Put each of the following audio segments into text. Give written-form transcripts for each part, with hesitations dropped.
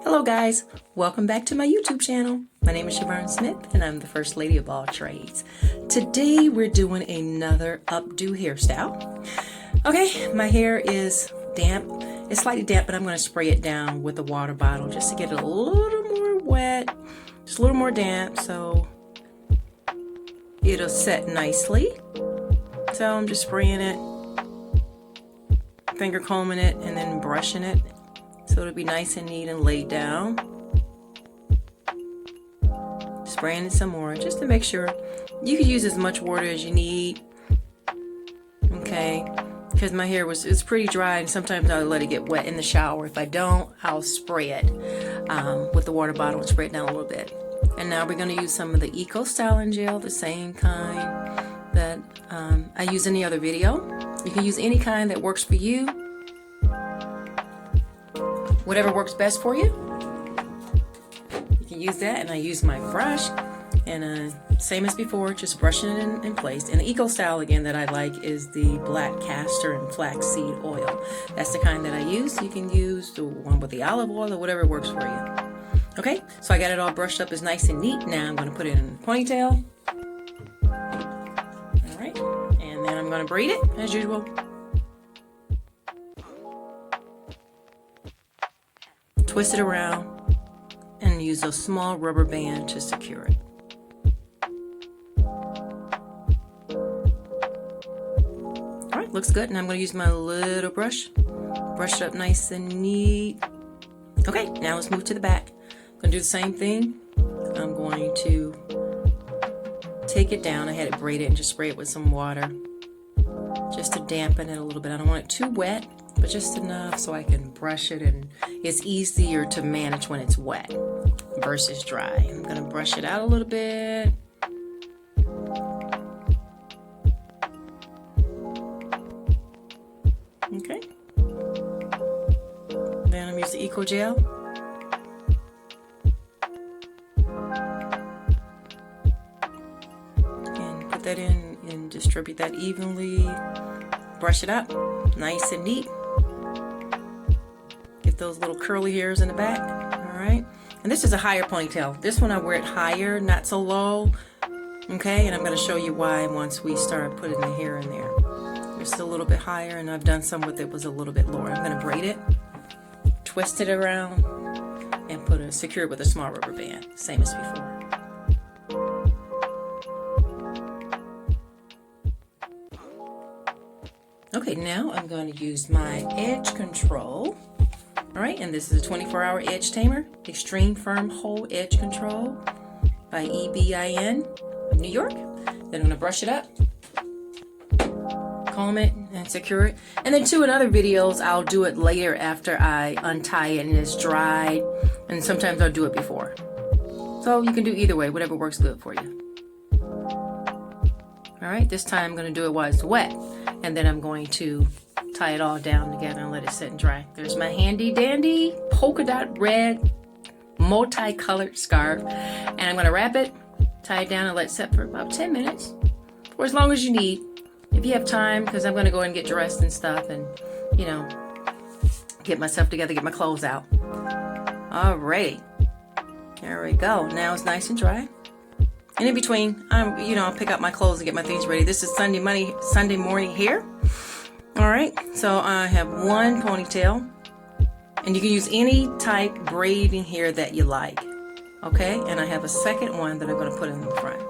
Hello guys, welcome back to my YouTube channel. My name is Siobhan Smith and I'm the First Lady of all trades. Today we're doing another updo hairstyle. Okay, my hair is damp. It's slightly damp, but I'm going to spray it down with a water bottle just to get it a little more wet, just a little more damp so it'll set nicely. So I'm just spraying it, finger combing it, and then brushing it. So it'll be nice and neat and laid down. Spraying it some more just to make sure. You can use as much water as you need. Okay, because my hair it's pretty dry and sometimes I'll let it get wet in the shower. If I don't, I'll spray it with the water bottle and spray it down a little bit. And now we're going to use some of the Eco Styling Gel, the same kind that I use in the other video. You can use any kind that works for you. Whatever works best for you, you can use that. And I use my brush, and same as before, just brushing it in place. And the Eco Style again that I like is the black castor and flaxseed oil. That's the kind that I use. You can use the one with the olive oil or whatever works for you. Okay, so I got it all brushed up, it's nice and neat. Now I'm going to put it in a ponytail. All right, and then I'm going to braid it as usual. Twist it around and use a small rubber band to secure it. Alright, looks good. And I'm going to use my little brush. Brush it up nice and neat. Okay, now let's move to the back. I'm going to do the same thing. I'm going to take it down. I had it braided and just spray it with some water just to dampen it a little bit. I don't want it too wet, but just enough so I can brush it, and it's easier to manage when it's wet versus dry. I'm going to brush it out a little bit. Okay. Then I'm using Eco Gel. And put that in and distribute that evenly. Brush it up nice and neat. Get those little curly hairs in the back. All right, and this is a higher ponytail. This one I wear it higher, not so low. Okay, and I'm going to show you why once we start putting the hair in there. Just a little bit higher, and I've done some with it was a little bit lower. I'm going to braid it, twist it around, and secure it with a small rubber band, same as before. Okay, now I'm going to use my edge control. All right, and this is a 24-hour edge tamer, Extreme Firm Hold Edge Control by EBIN of New York. Then I'm going to brush it up, comb it, and secure it. And then in other videos, I'll do it later after I untie it and it's dried. And sometimes I'll do it before. So you can do either way, whatever works good for you. All right, this time I'm going to do it while it's wet. And then I'm going to tie it all down together and let it sit and dry. There's my handy dandy polka dot red multicolored scarf. And I'm going to wrap it, tie it down, and let it sit for about 10 minutes. Or as long as you need. If you have time, because I'm going to go and get dressed and stuff and, you know, get myself together, get my clothes out. All right. There we go. Now it's nice and dry. And in between, I'll pick up my clothes and get my things ready. This is Sunday morning here. All right, so I have one ponytail, and you can use any type braiding hair that you like. Okay, and I have a second one that I'm going to put in the front.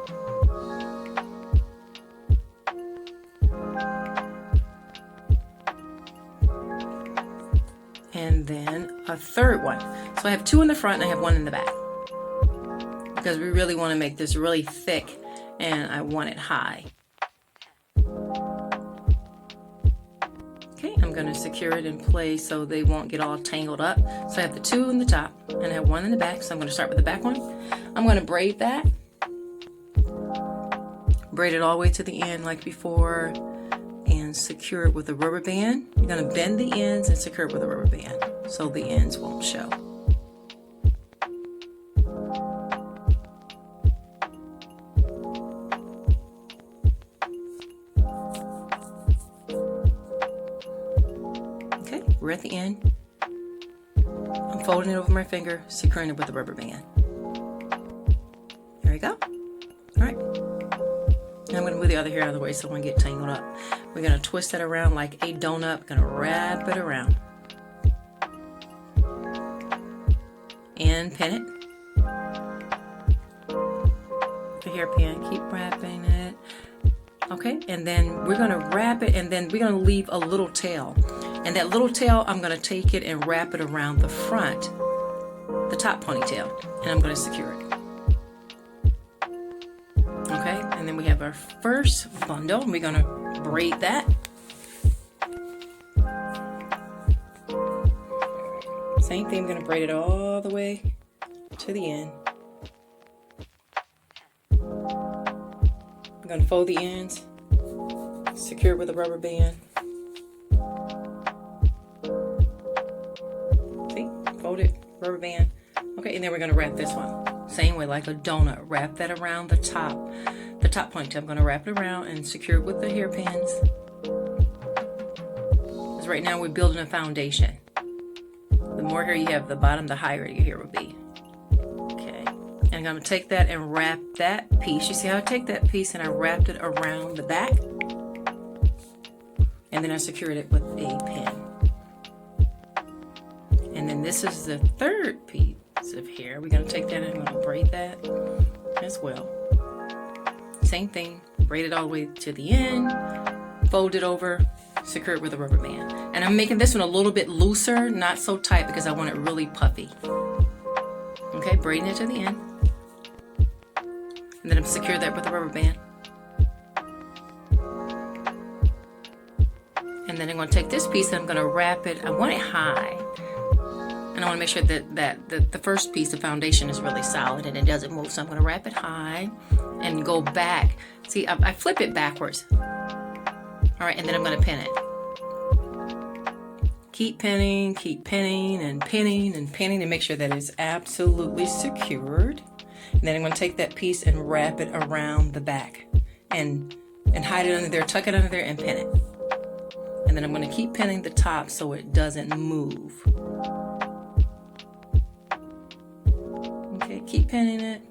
And then a third one. So I have two in the front and I have one in the back. Because we really want to make this really thick and I want it high. Okay, I'm going to secure it in place so they won't get all tangled up. So I have the two in the top and I have one in the back. So I'm going to start with the back one. I'm going to braid that. Braid it all the way to the end like before and secure it with a rubber band. You're going to bend the ends and secure it with a rubber band so the ends won't show. We're at the end. I'm folding it over my finger, securing it with a rubber band. There we go. All right. And I'm going to move the other hair out of the way so it won't get tangled up. We're going to twist it around like a donut. Going to wrap it around. And pin it. The hairpin, keep wrapping it. Okay, and then we're going to wrap it, and then we're going to leave a little tail. And that little tail, I'm going to take it and wrap it around the front, the top ponytail, and I'm going to secure it. Okay, and then we have our first bundle, and we're going to braid that. Same thing, we're going to braid it all the way to the end. I'm going to fold the ends, secure it with a rubber band. See, fold it, rubber band. Okay, and then we're going to wrap this one. Same way, like a donut. Wrap that around the top ponytail. I'm going to wrap it around and secure it with the hairpins. Because right now we're building a foundation. The more hair you have at the bottom, the higher your hair will be. Okay, and I'm going to take that and wrap that piece. You see how I take that piece and I wrapped it around the back? And then I secured it with a pin. And then this is the third piece of hair. We're going to take that and I'm going to braid that as well. Same thing, braid it all the way to the end, fold it over, secure it with a rubber band. And I'm making this one a little bit looser, not so tight because I want it really puffy. Okay, braiding it to the end. And then I'm secure that with a rubber band. And then I'm going to take this piece and I'm going to wrap it. I want it high. And I want to make sure that the first piece, the foundation, is really solid and it doesn't move. So I'm going to wrap it high and go back. See, I flip it backwards. All right, and then I'm going to pin it. Keep pinning and pinning and pinning to make sure that it's absolutely secured. And then I'm going to take that piece and wrap it around the back and hide it under there, tuck it under there and pin it. And then I'm going to keep pinning the top so it doesn't move. Okay, keep pinning it.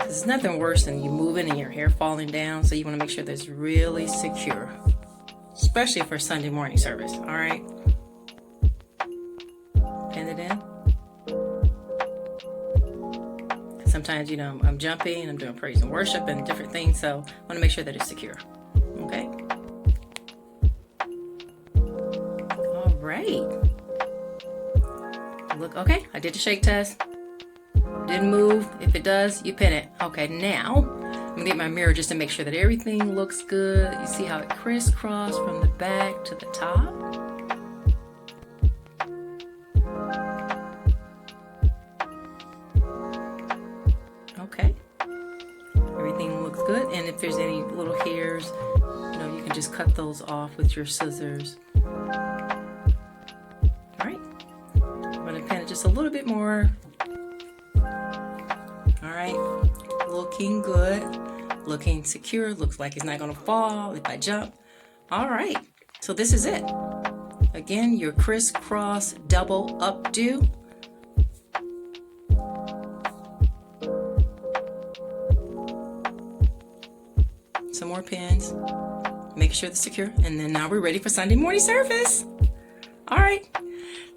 There's nothing worse than you moving and your hair falling down, so you want to make sure that it's really secure, especially for Sunday morning service. All right, pin it in. Sometimes, you know, I'm jumping, I'm doing praise and worship and different things, so I want to make sure that it's secure. Okay. All right. Look, okay, I did the shake test. Didn't move. If it does, you pin it. Okay, now I'm gonna get my mirror just to make sure that everything looks good. You see how it crisscrossed from the back to the top? Okay. Everything looks good. And if there's any little hairs, you know, you can just cut those off with your scissors. All right. I'm gonna pin it just a little bit more. All right, looking good, looking secure, looks like it's not gonna fall if I jump. All right, so this is it. Again, your crisscross double updo. Some more pins, make sure it's secure, and then now we're ready for Sunday morning service. All right,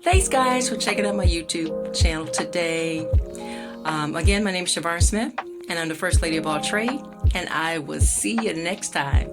thanks guys for checking out my YouTube channel today. Again, my name is Siobhan Smith, and I'm the First Lady of All Trade, and I will see you next time.